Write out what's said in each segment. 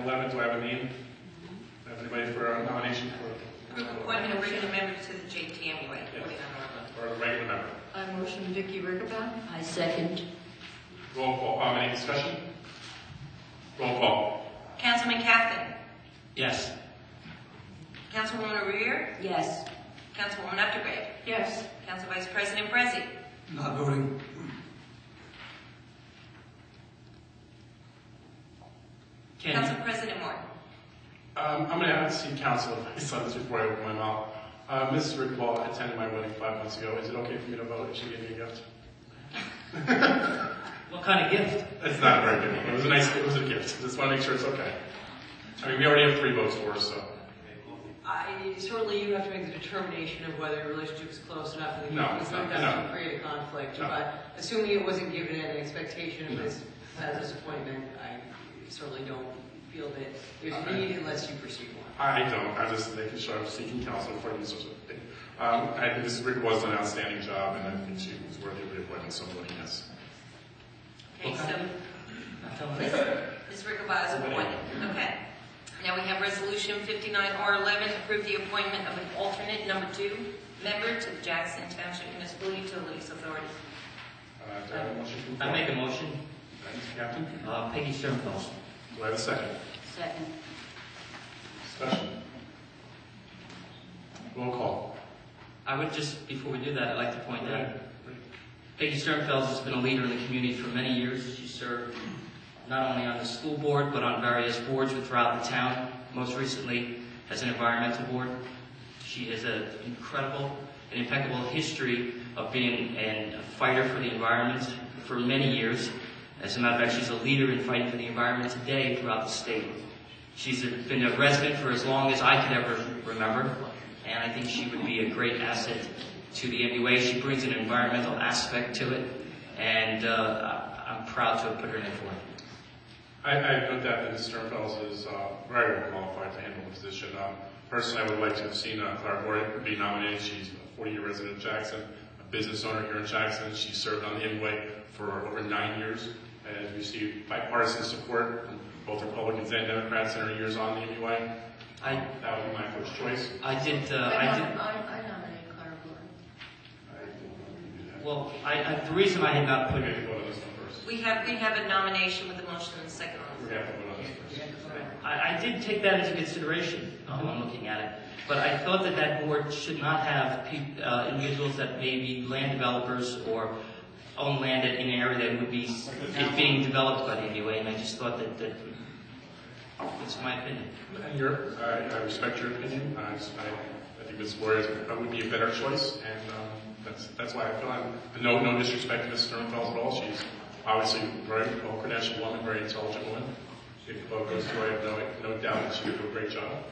Item 11, do I have a name? Have anybody for a nomination for? Group appointment of regular member to the JT MUA. Or a regular member. I motion Vicky Rickabaugh. I second. Roll call. Any discussion? Roll call. Councilman Captain. Yes. Councilwoman Revere. Yes. Councilwoman Updegrade. Yes. Council Vice President Brezzi. Not voting. Council President Moore. I'm going to have to seek counsel advice on this before I open my mouth. Mrs. Rickabaugh attended my wedding 5 months ago. Is it okay for me to vote if she gave me a gift? What kind of gift? It's not a very good one. It was a gift. Just want to make sure it's okay. I mean, we already have 3 votes for us, so. Certainly you have to make the determination of whether your relationship is close enough that No, doesn't create a conflict. No. But assuming it wasn't given an expectation of this as a disappointment, I certainly don't feel that there's a need unless you pursue one. I don't. I'm just making sure I'm seeking counsel before I do such a thing. I think Mrs. Rick was an outstanding job, and I think she was worthy of reappointment, so I'm voting yes. Okay, so Ms. Rickabaugh is appointed. Okay. Now we have Resolution 59R11, approve the appointment of an alternate number 2 member to the Jackson Township Municipal Utilities Authority. Do I have a motion? I make a motion. Mr. Captain? Peggy Sternfels. Do I have a second? Second. Discussion. Roll call. I would just, before we do that, I'd like to point out Peggy Sternfels has been a leader in the community for many years. She served not only on the school board, but on various boards throughout the town, most recently as an environmental board. She has an incredible and impeccable history of being a fighter for the environment for many years. As a matter of fact, she's a leader in fighting for the environment today throughout the state. She's been a resident for as long as I could ever remember, and I think she would be a great asset to the MUA. She brings an environmental aspect to it, and I'm proud to have put her in for it. I have no doubt that Ms. Sternfels is very well qualified to handle the position. Personally, I would like to have seen Clara Boyd be nominated. She's a 40-year resident of Jackson, a business owner here in Jackson. She served on the MUA for over 9 years and has received bipartisan support from both Republicans and Democrats in her years on the MUA. That would be my first choice. I nominate Clara Boyd. Well, the reason I had not put We're it, going to vote on this one first. We have a nomination with a motion and a second on We're the going to have to vote on this first. I did take that into consideration when looking at it, but I thought that board should not have individuals that may be land developers or own land in an area that would be being developed by the MUA, and I just thought that that's my opinion. I respect your opinion. I think Ms. Boyd would be a better choice, and that's why I feel no disrespect to Ms. Sternfels at all. She's obviously a very well-credentialed woman, very intelligent woman. If the vote goes through, I have no doubt that she would do a great job.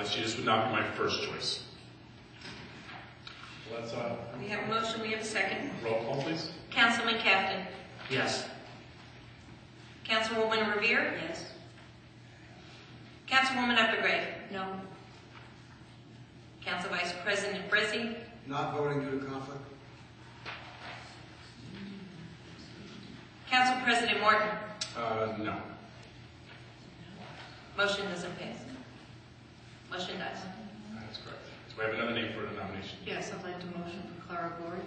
She just would not be my first choice. Let's, We have a motion, we have a second. roll call, please. Councilman Captain. Yes. Councilwoman Revere. Yes. Councilwoman Updegrade. No. Council Vice President Brezzi. Not voting due to conflict. Council President Morton. No. Motion doesn't pass. Motion dies. That's correct. So we have another name for the nomination. Yes, I'd like to motion for Clara Boyd.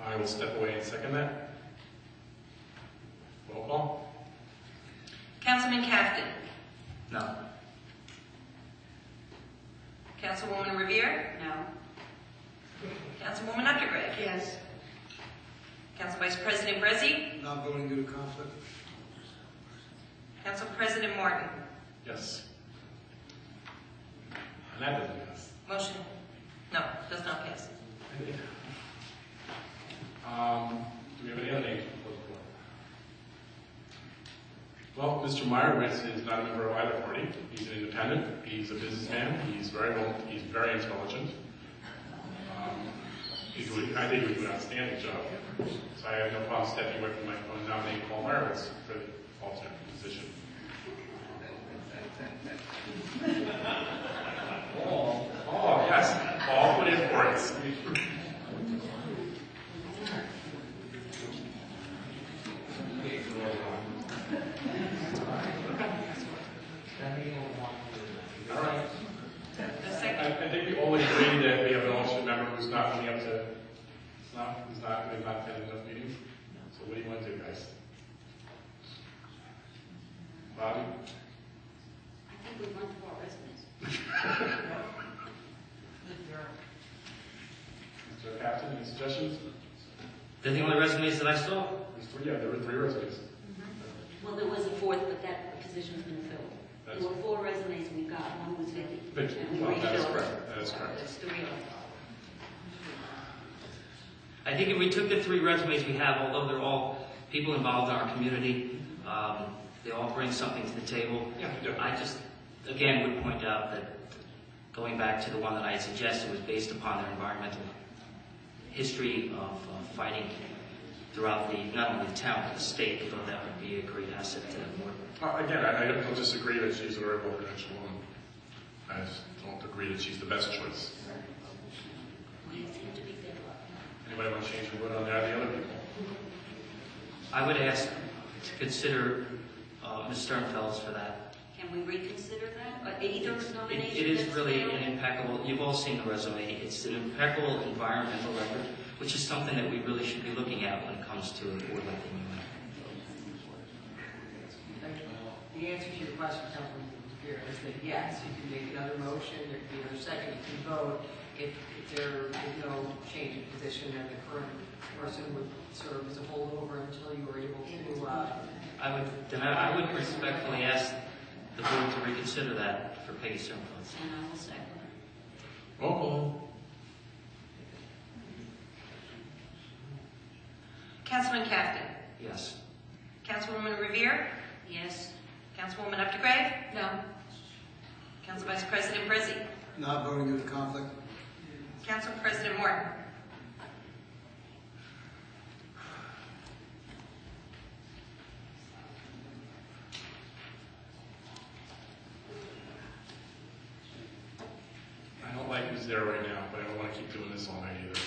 I will step away and second that. Roll call. Councilman Captain. No. Councilwoman Revere. No. Councilwoman Updegrade. Yes. Council Vice President Brezzi. Not voting due to conflict. Council President Morton. Yes. And that doesn't pass. Motion, no, does not pass. Do we have any other names before the board? Well, Mr. Meyerowitz is not a member of either party. He's an independent. He's a businessman. He's very intelligent. I think he would do an outstanding job. So I have no problem stepping away from my phone nominating Paul Meyerowitz for the alternate position. Oh, yes. Paul put in for it. All right. A second. I think we all agree that we have an alternate member who's not coming up to, who's not attending enough meetings. So what do you want to do, guys? Bobby? I think we went through our resumes. Mr. Captain, any suggestions? They're the only resumes that I saw. There were 3 resumes. Well, there was a fourth, but that position's been filled. That's- There were 4 resumes we got, one was Vicky. Vicky, And we well, that is refilled. correct. That is correct. There's 3 of them. I think if we took the 3 resumes we have, although they're all people involved in our community, they all bring something to the table. Yeah, we do. I just, again, would point out that going back to the one that I had suggested was based upon their environmental history of fighting throughout not only the town, but the state. I thought that would be a great asset to the board. Again, I don't disagree that she's a very well-credentialed woman. I just don't agree that she's the best choice. We seem to be there. Anybody want to change your vote on that? The other people? I would ask to consider Ms. Sternfels for that. Can we reconsider that? Either nomination? It is that's really failed? an impeccable, you've all seen the resume, it's an impeccable environmental record, which is something that we really should be looking at when it comes to a board like the MUA. The answer to your question, Councilman Spear, is that yes, you can make another motion, there can be another second, you can vote. If there is no change in position, then the current person would serve as a holdover until you are able to, I would respectfully ask the board to reconsider that for Peggy Sternfels. And I will second. Roll call. Councilman Captain. Yes. Councilwoman Revere. Yes. Councilwoman Updegrave. No. Council Vice President Brizzi. Not voting due to conflict. Council President Morton. I don't like who's there right now, but I don't want to keep doing this all night either.